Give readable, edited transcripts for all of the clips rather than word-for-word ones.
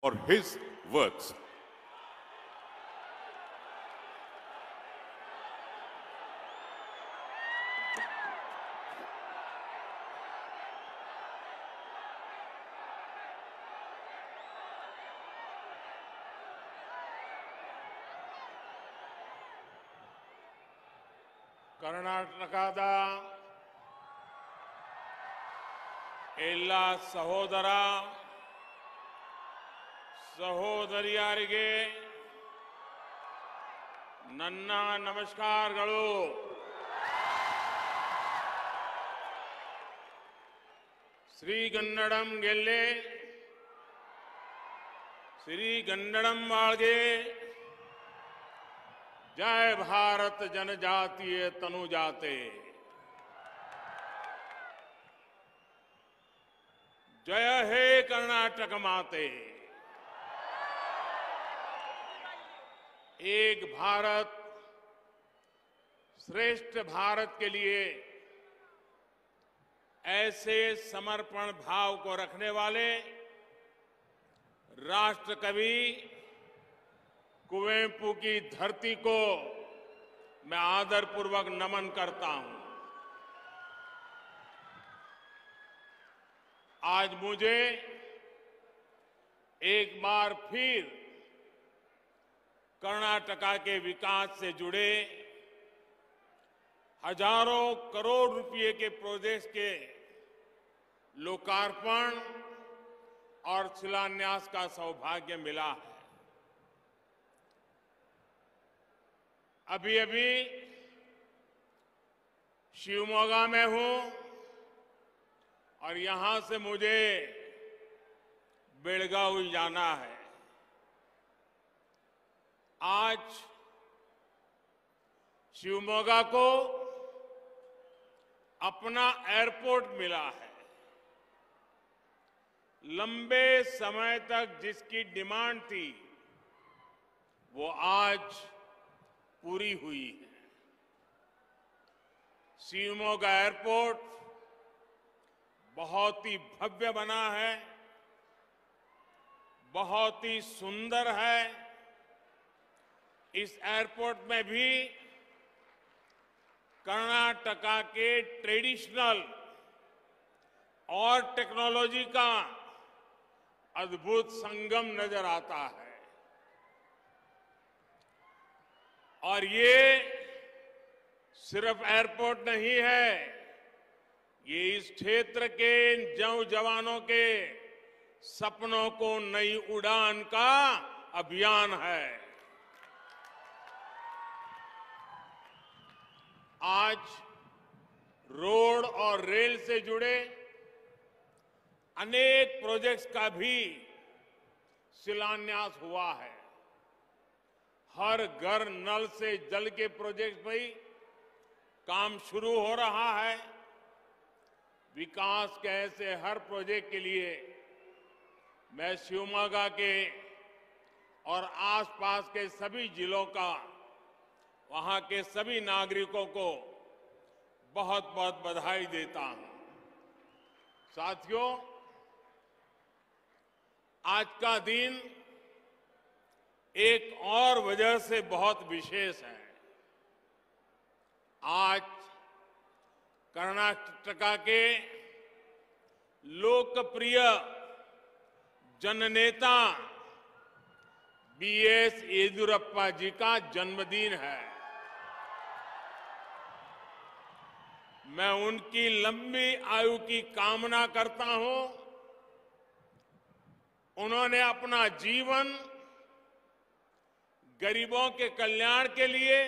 for his works. ಕರ್ನಾಟಕದ ಎಲ್ಲ ಸಹೋದರ ಸಹೋದರಿಯರಿಗೆ ನನ್ನ ನಮಸ್ಕಾರಗಳು. ಶ್ರೀಗನ್ನಡಂ ಗೆಲ್ಲೆ, ಶ್ರೀಗನ್ನಡಂ ಬಾಳ್ಗೆ. जय भारत जनजातीय तनुजाते. जय हे कर्नाटक माते. एक भारत श्रेष्ठ भारत के लिए ऐसे समर्पण भाव को रखने वाले राष्ट्र कवि कुवेंपु की धरती को मैं आदरपूर्वक नमन करता हूं. आज मुझे एक बार फिर कर्नाटका के विकास से जुड़े हजारों करोड़ रुपए के प्रोजेक्ट्स के लोकार्पण और शिलान्यास का सौभाग्य मिला है. अभी अभी शिवमोगा में हूं और यहां से मुझे बेलगावी जाना है. आज शिवमोगा को अपना एयरपोर्ट मिला है. लंबे समय तक जिसकी डिमांड थी वो आज पूरी हुई है. शिवमोगा एयरपोर्ट बहुत ही भव्य बना है, बहुत ही सुंदर है. इस एयरपोर्ट में भी कर्नाटका के ट्रेडिशनल और टेक्नोलॉजी का अद्भुत संगम नजर आता है. और ये सिर्फ एयरपोर्ट नहीं है, ये इस क्षेत्र के जवानों के सपनों को नई उड़ान का अभियान है. आज रोड और रेल से जुड़े अनेक प्रोजेक्ट्स का भी शिलान्यास हुआ है. हर घर नल से जल के प्रोजेक्ट पर काम शुरू हो रहा है. विकास के ऐसे हर प्रोजेक्ट के लिए मैं शिवमोगा के और आसपास के सभी जिलों का, वहां के सभी नागरिकों को बहुत बहुत बधाई देता हूं. साथियों, आज का दिन एक और वजह से बहुत विशेष है. आज कर्नाटका के लोकप्रिय जननेता बीएस येदियुरप्पा जी का जन्मदिन है. मैं उनकी लंबी आयु की कामना करता हूं. उन्होंने अपना जीवन गरीबों के कल्याण के लिए,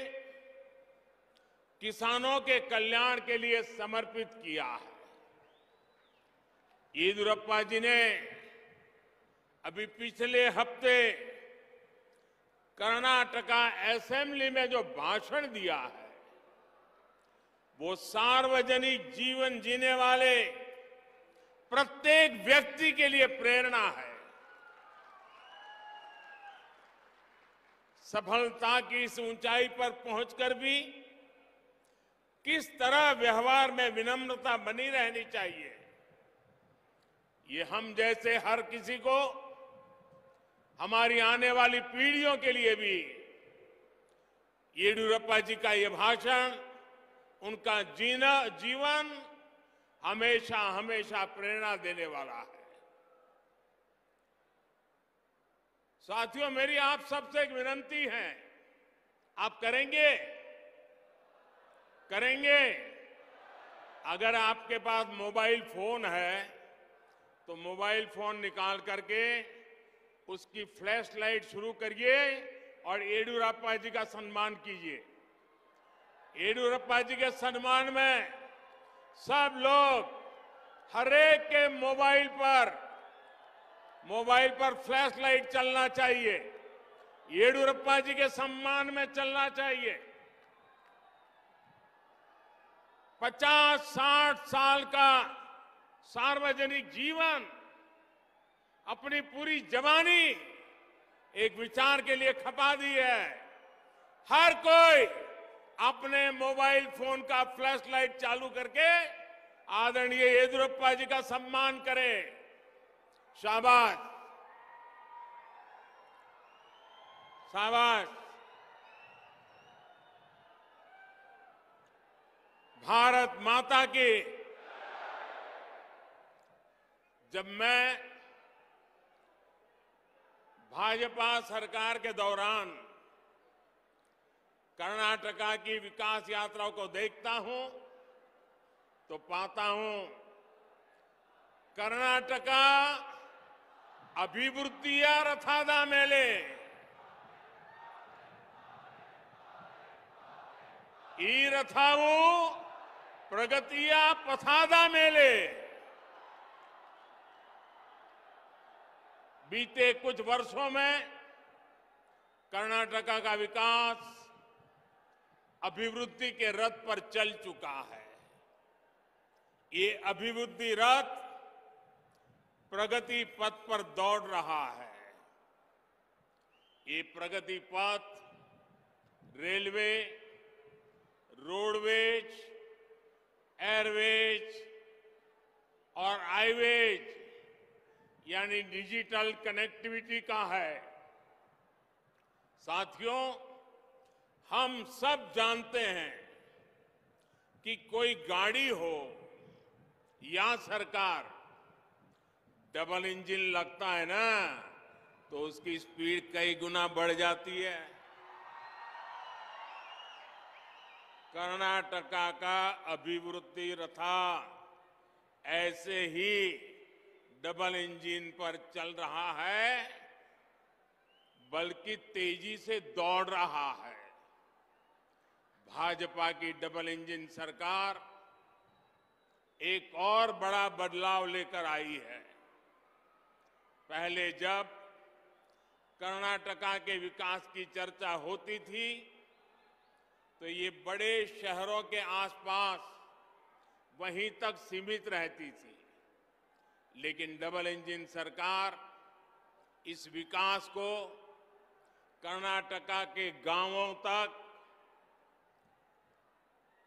किसानों के कल्याण के लिए समर्पित किया है. येदियुरप्पा जी ने अभी पिछले हफ्ते कर्नाटका असेंबली में जो भाषण दिया है वो सार्वजनिक जीवन जीने वाले प्रत्येक व्यक्ति के लिए प्रेरणा है. सफलता की इस ऊंचाई पर पहुंचकर भी किस तरह व्यवहार में विनम्रता बनी रहनी चाहिए, ये हम जैसे हर किसी को हमारी आने वाली पीढ़ियों के लिए भी येडियुरप्पा जी का ये भाषण, उनका जीवन हमेशा हमेशा प्रेरणा देने वाला है। साथियों, मेरी आप सबसे एक विनती है, आप करेंगे? अगर आपके पास मोबाइल फोन है तो मोबाइल फोन निकाल करके उसकी फ्लैश लाइट शुरू करिए और येडियुरप्पा जी का सम्मान कीजिए। येडियुरप्पा जी के सम्मान में सब लोग, हर एक के मोबाइल पर फ्लैश लाइट चलना चाहिए, येडियुरप्पा जी के सम्मान में चलना चाहिए। 50-60 साल का सार्वजनिक जीवन, अपनी पूरी जवानी एक विचार के लिए खपा दी है। हर कोई अपने मोबाइल फोन का फ्लैश लाइट चालू करके आदरणीय येडियुरप्पा जी का सम्मान करे। शाबाश, शाबाश। भारत माता की। जब मैं भाजपा सरकार के दौरान कर्नाटका की विकास यात्राओं को देखता हूं तो पाता हूं कर्नाटका अभिवृद्धिಯ ರಥದ ಮೇಲೆ, ಈ ರಥವು ಪ್ರಗತಿಯ ಪಥದ ಮೇಲೆ। बीते कुछ वर्षों में कर्नाटका का विकास अभिवृद्धि के रथ पर चल चुका है। ये अभिवृद्धि रथ प्रगति पथ पर दौड़ रहा है। ये प्रगति पथ रेलवे, रोडवेज, एयरवेज और हाईवेज यानी डिजिटल कनेक्टिविटी का है। साथियों, हम सब जानते हैं कि कोई गाड़ी हो या सरकार, डबल इंजन लगता है ना तो उसकी स्पीड कई गुना बढ़ जाती है। कर्नाटका का अभिवृद्धि रथा ऐसे ही डबल इंजन पर चल रहा है, बल्कि तेजी से दौड़ रहा है। भाजपा की डबल इंजन सरकार एक और बड़ा बदलाव लेकर आई है। पहले जब कर्नाटका के विकास की चर्चा होती थी तो ये बड़े शहरों के आसपास वहीं तक सीमित रहती थी, लेकिन डबल इंजन सरकार इस विकास को कर्नाटका के गांवों तक,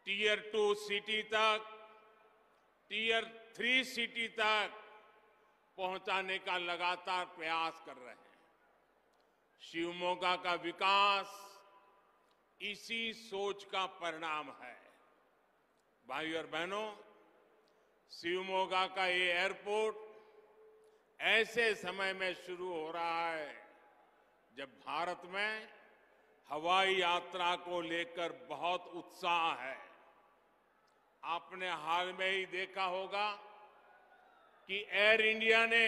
टियर 2 सिटी तक, टियर 3 सिटी तक पहुंचाने का लगातार प्रयास कर रहे हैं। शिवमोगा का विकास इसी सोच का परिणाम है। भाइयों और बहनों, शिवमोगा का ये एयरपोर्ट ऐसे समय में शुरू हो रहा है जब भारत में हवाई यात्रा को लेकर बहुत उत्साह है। आपने हाल में ही देखा होगा कि एयर इंडिया ने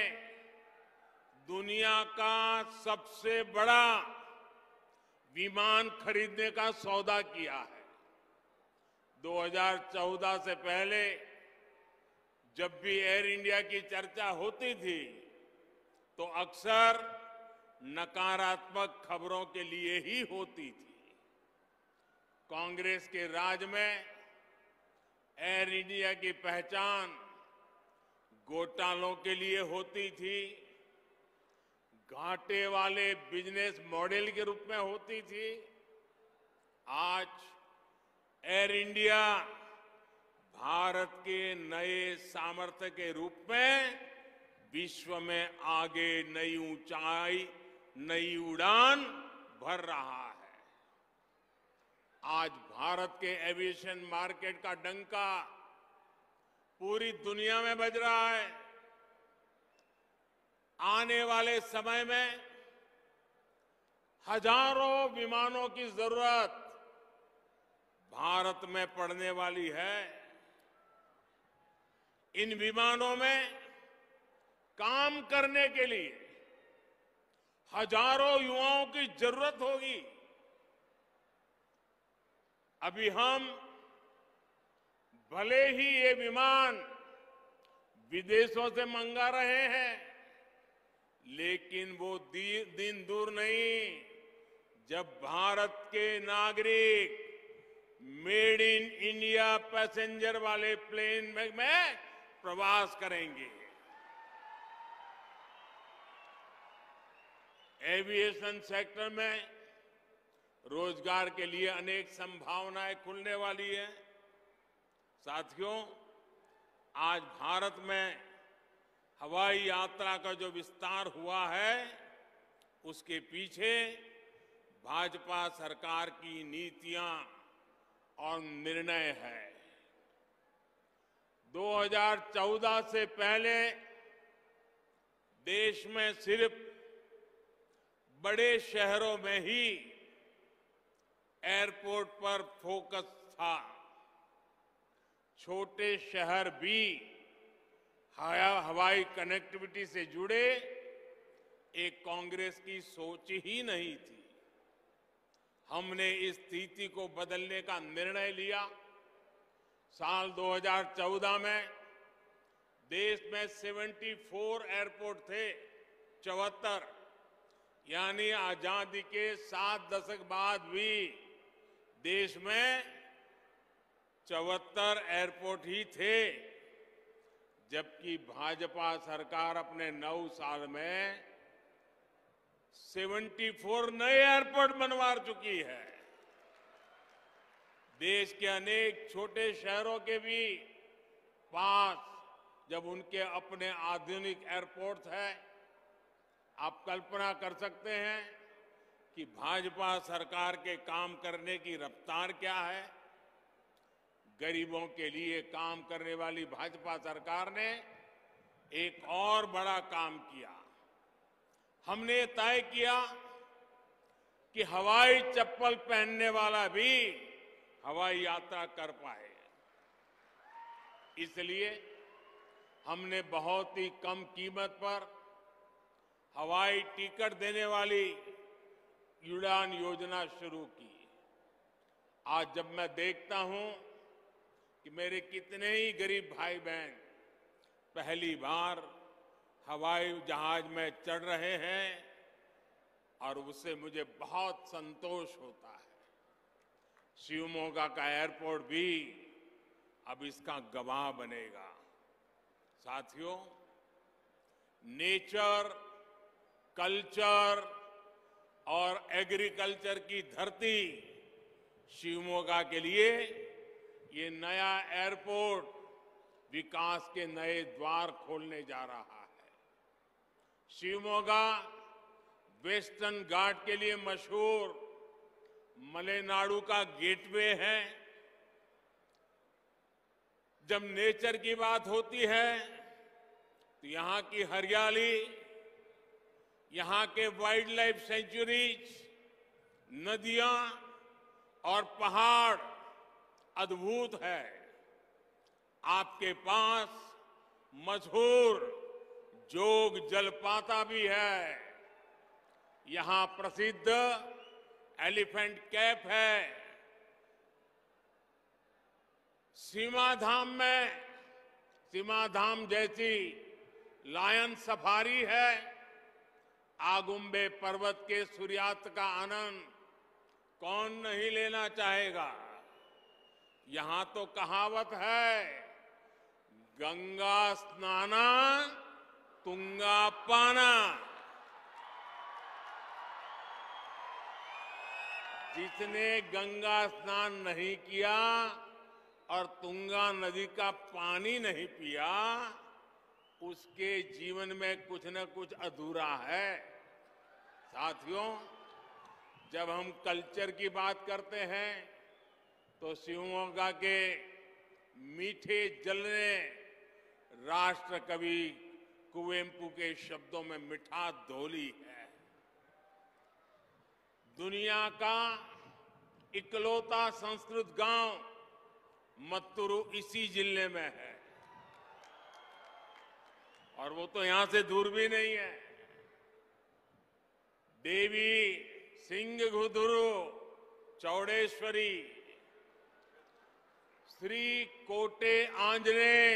दुनिया का सबसे बड़ा विमान खरीदने का सौदा किया है। 2014 से पहले जब भी एयर इंडिया की चर्चा होती थी तो अक्सर नकारात्मक खबरों के लिए ही होती थी। कांग्रेस के राज में एयर इंडिया की पहचान घोटालों के लिए होती थी, घाटे वाले बिजनेस मॉडल के रूप में होती थी। आज एयर इंडिया भारत के नए सामर्थ्य के रूप में विश्व में आगे नई ऊंचाई, नई उड़ान भर रहा है। आज भारत के एविएशन मार्केट का डंका पूरी दुनिया में बज रहा है। आने वाले समय में हजारों विमानों की जरूरत भारत में पड़ने वाली है। इन विमानों में काम करने के लिए हजारों युवाओं की जरूरत होगी। अभी हम भले ही ये विमान विदेशों से मंगा रहे हैं, लेकिन वो दिन दूर नहीं जब भारत के नागरिक मेड इन इंडिया पैसेंजर वाले प्लेन में प्रवास करेंगे। एविएशन सेक्टर में रोजगार के लिए अनेक संभावनाएं खुलने वाली है। साथियों, आज भारत में हवाई यात्रा का जो विस्तार हुआ है, उसके पीछे भाजपा सरकार की नीतियां और निर्णय है। 2014 से पहले देश में सिर्फ बड़े शहरों में ही एयरपोर्ट पर फोकस था। छोटे शहर भी हवाई कनेक्टिविटी से जुड़े एक कांग्रेस की सोच ही नहीं थी। हमने इस स्थिति को बदलने का निर्णय लिया। साल 2014 में देश में 74 एयरपोर्ट थे, 74, यानी आजादी के 7 दशक बाद भी देश में 74 एयरपोर्ट ही थे, जबकि भाजपा सरकार अपने 9 साल में 74 नए एयरपोर्ट बनवा चुकी है। देश के अनेक छोटे शहरों के भी पास जब उनके अपने आधुनिक एयरपोर्ट है, आप कल्पना कर सकते हैं कि भाजपा सरकार के काम करने की रफ्तार क्या है। गरीबों के लिए काम करने वाली भाजपा सरकार ने एक और बड़ा काम किया। हमने तय किया कि हवाई चप्पल पहनने वाला भी हवाई यात्रा कर पाए। इसलिए हमने बहुत ही कम कीमत पर हवाई टिकट देने वाली उड़ान योजना शुरू की। आज जब मैं देखता हूं कि मेरे कितने ही गरीब भाई बहन पहली बार हवाई जहाज में चढ़ रहे हैं, और उससे मुझे बहुत संतोष होता है। शिवमोगा का एयरपोर्ट भी अब इसका गवाह बनेगा। साथियों, नेचर, कल्चर और एग्रीकल्चर की धरती शिवमोगा के लिए ये नया एयरपोर्ट विकास के नए द्वार खोलने जा रहा है। शिवमोगा वेस्टर्न घाट के लिए मशहूर मलेनाडु का गेटवे है। जब नेचर की बात होती है तो यहां की हरियाली, यहां के वाइल्ड लाइफ सेंचुरीज, नदियां और पहाड़ अद्भुत है। आपके पास मशहूर जोग जलपाता भी है। यहां प्रसिद्ध एलिफेंट कैफ है। सीमाधाम में सीमाधाम जैसी लायन सफारी है। आगुम्बे पर्वत के सूर्यास्त का आनंद कौन नहीं लेना चाहेगा। यहां तो कहावत है, गंगा स्नाना तुंगा पाना। जिसने गंगा स्नान नहीं किया और तुंगा नदी का पानी नहीं पिया, उसके जीवन में कुछ न कुछ अधूरा है। साथियों, जब हम कल्चर की बात करते हैं तो शिवमोगा के मीठे जल ने राष्ट्र कवि कुवेंपु के शब्दों में मिठास घोली है। दुनिया का इकलौता संस्कृत गांव मत्तुरु इसी जिले में है और वो तो यहां से दूर भी नहीं है। देवी सिंगगुदुरु चौड़ेश्वरी, श्री कोटे आंजनेय,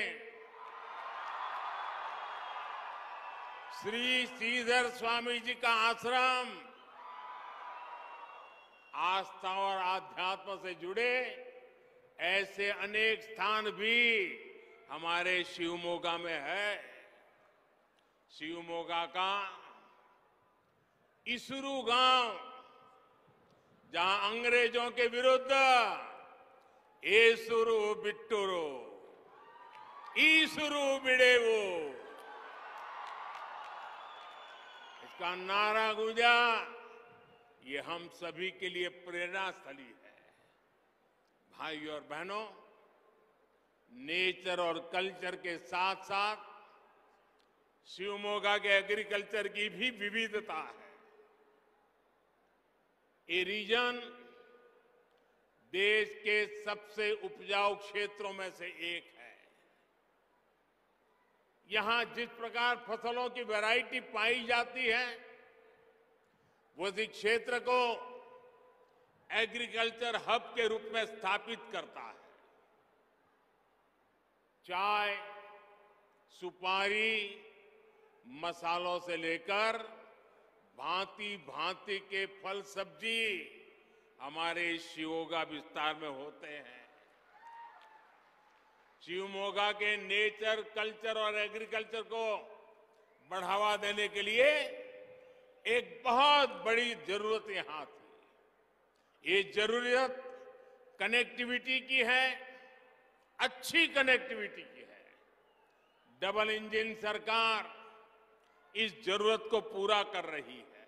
श्री श्रीधर स्वामी जी का आश्रम, आस्था और आध्यात्म से जुड़े ऐसे अनेक स्थान भी हमारे शिवमोगा में है। शिवमोगा का इसुरु गांव, जहां अंग्रेजों के विरुद्ध एसुरु बिट्टुरु ईसुरु बिडेवु इसका नारा गूंजा, ये हम सभी के लिए प्रेरणा स्थली है। भाइयों और बहनों, नेचर और कल्चर के साथ साथ शिवमोगा के एग्रीकल्चर की भी विविधता है। ये रीजन देश के सबसे उपजाऊ क्षेत्रों में से एक है। यहां जिस प्रकार फसलों की वैरायटी पाई जाती है, वो इस क्षेत्र को एग्रीकल्चर हब के रूप में स्थापित करता है। चाय, सुपारी, मसालों से लेकर भांति भांति के फल सब्जी हमारे शिवमोगा विस्तार में होते हैं। शिवमोगा के नेचर, कल्चर और एग्रीकल्चर को बढ़ावा देने के लिए एक बहुत बड़ी जरूरत यहां थी। ये जरूरत कनेक्टिविटी की है, अच्छी कनेक्टिविटी की है। डबल इंजन सरकार इस जरूरत को पूरा कर रही है।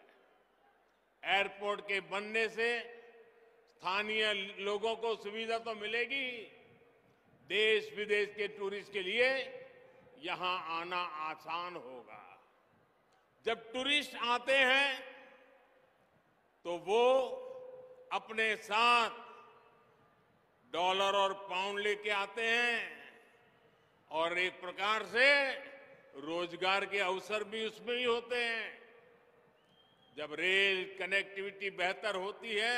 एयरपोर्ट के बनने से स्थानीय लोगों को सुविधा तो मिलेगी, देश विदेश के टूरिस्ट के लिए यहां आना आसान होगा। जब टूरिस्ट आते हैं तो वो अपने साथ डॉलर और पाउंड लेके आते हैं और एक प्रकार से रोजगार के अवसर भी उसमें ही होते हैं। जब रेल कनेक्टिविटी बेहतर होती है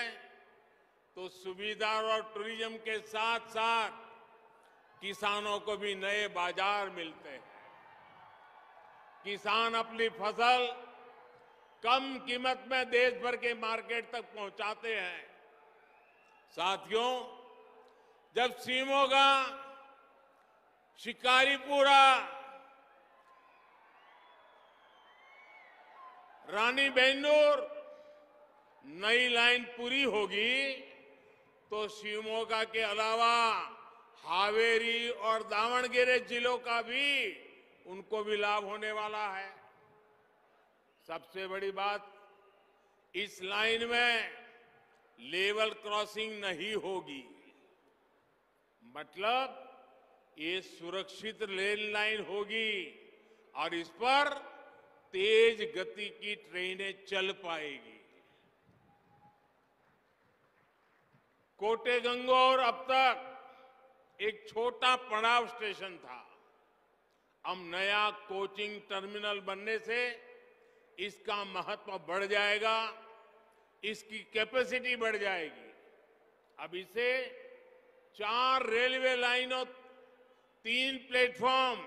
तो सुविधा और टूरिज्म के साथ साथ किसानों को भी नए बाजार मिलते हैं। किसान अपनी फसल कम कीमत में देश भर के मार्केट तक पहुंचाते हैं। साथियों, जब शिवमोगा, शिकारीपुरा, रानी बेंदूर नई लाइन पूरी होगी तो शिवमोगा के अलावा हावेरी और दावणगेरे जिलों का भी उनको भी लाभ होने वाला है। सबसे बड़ी बात, इस लाइन में लेवल क्रॉसिंग नहीं होगी, मतलब ये सुरक्षित रेल लाइन होगी और इस पर तेज गति की ट्रेनें चल पाएगी। कोटे गंगोर अब तक एक छोटा पड़ाव स्टेशन था। अब नया कोचिंग टर्मिनल बनने से इसका महत्व बढ़ जाएगा, इसकी कैपेसिटी बढ़ जाएगी। अब इसे 4 रेलवे लाइनों, 3 प्लेटफॉर्म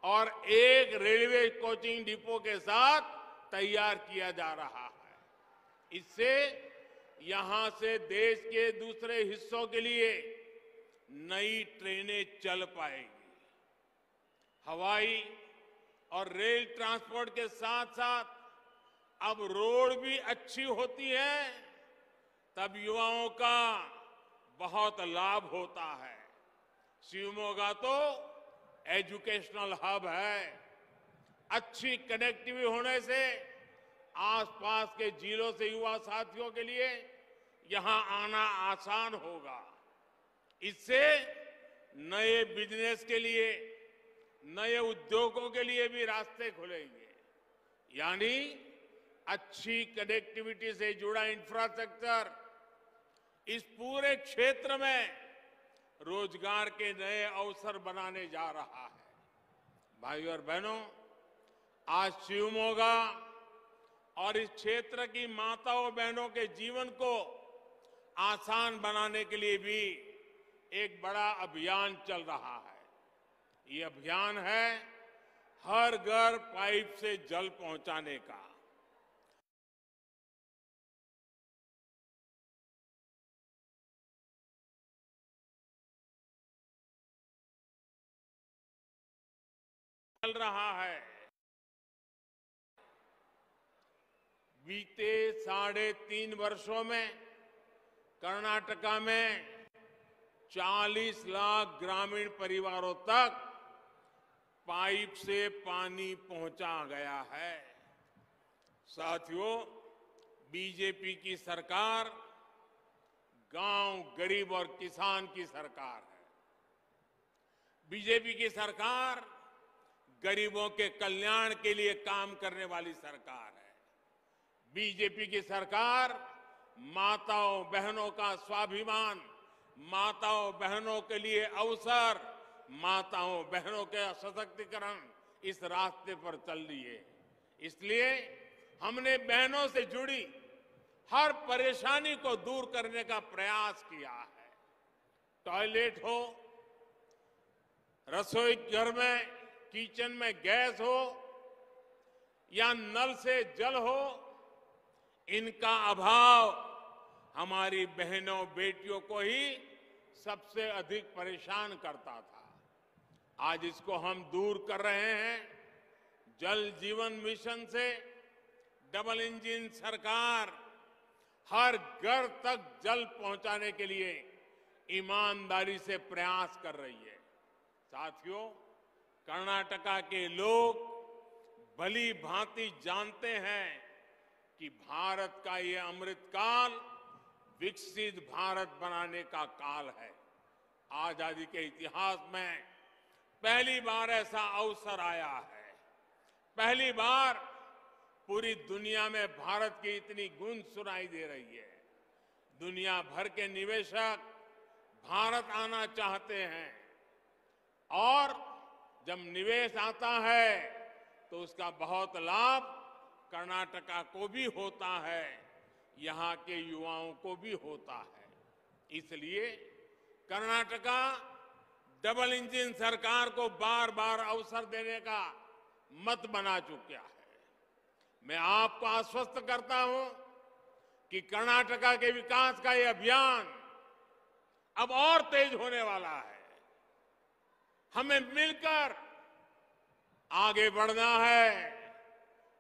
और 1 रेलवे कोचिंग डिपो के साथ तैयार किया जा रहा है। इससे यहां से देश के दूसरे हिस्सों के लिए नई ट्रेनें चल पाएंगी। हवाई और रेल ट्रांसपोर्ट के साथ साथ अब रोड भी अच्छी होती है, तब युवाओं का बहुत लाभ होता है। शिवमोगा तो एजुकेशनल हब है। अच्छी कनेक्टिविटी होने से आसपास के जिलों से युवा साथियों के लिए यहां आना आसान होगा। इससे नए बिजनेस के लिए, नए उद्योगों के लिए भी रास्ते खुलेंगे। यानी अच्छी कनेक्टिविटी से जुड़ा इंफ्रास्ट्रक्चर इस पूरे क्षेत्र में रोजगार के नए अवसर बनाने जा रहा है। भाइयों और बहनों, आज शिवमोगा और इस क्षेत्र की माताओं बहनों के जीवन को आसान बनाने के लिए भी एक बड़ा अभियान चल रहा है। ये अभियान है हर घर पाइप से जल पहुंचाने का। चल रहा है। बीते 3.5 वर्षों में कर्नाटका में 40 लाख ग्रामीण परिवारों तक पाइप से पानी पहुंचा गया है। साथियों, बीजेपी की सरकार गांव, गरीब और किसान की सरकार है। बीजेपी की सरकार गरीबों के कल्याण के लिए काम करने वाली सरकार है। बीजेपी की सरकार माताओं बहनों का स्वाभिमान, माताओं बहनों के लिए अवसर, माताओं बहनों के सशक्तिकरण, इस रास्ते पर चल रही है। इसलिए हमने बहनों से जुड़ी हर परेशानी को दूर करने का प्रयास किया है। टॉयलेट हो, रसोई घर में, किचन में गैस हो या नल से जल हो, इनका अभाव हमारी बहनों बेटियों को ही सबसे अधिक परेशान करता था। आज इसको हम दूर कर रहे हैं। जल जीवन मिशन से डबल इंजन सरकार हर घर तक जल पहुंचाने के लिए ईमानदारी से प्रयास कर रही है। साथियों, कर्नाटका के लोग भली भांति जानते हैं कि भारत का ये अमृतकाल विकसित भारत बनाने का काल है। आजादी के इतिहास में पहली बार ऐसा अवसर आया है। पहली बार पूरी दुनिया में भारत की इतनी गूंज सुनाई दे रही है। दुनिया भर के निवेशक भारत आना चाहते हैं और जब निवेश आता है तो उसका बहुत लाभ कर्नाटका को भी होता है, यहां के युवाओं को भी होता है। इसलिए कर्नाटका डबल इंजन सरकार को बार बार अवसर देने का मत बना चुका है। मैं आपको आश्वस्त करता हूं कि कर्नाटका के विकास का यह अभियान अब और तेज होने वाला है। हमें मिलकर आगे बढ़ना है,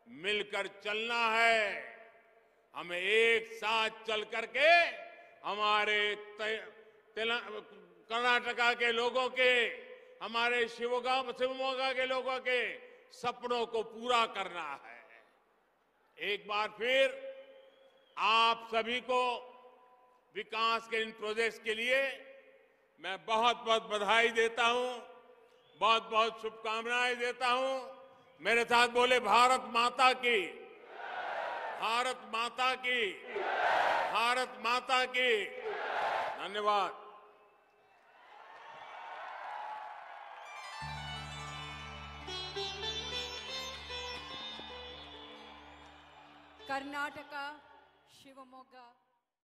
मिलकर चलना है। हमें एक साथ चल करके हमारे कर्नाटका के लोगों के, हमारे शिवमोगा के लोगों के सपनों को पूरा करना है। एक बार फिर आप सभी को विकास के इन प्रोजेक्ट्स के लिए मैं बहुत बहुत बधाई देता हूं, बहुत बहुत शुभकामनाएं देता हूं। मेरे साथ बोले भारत माता की, भारत माता की, भारत माता की। धन्यवाद। कर्नाटका, शिवमोगा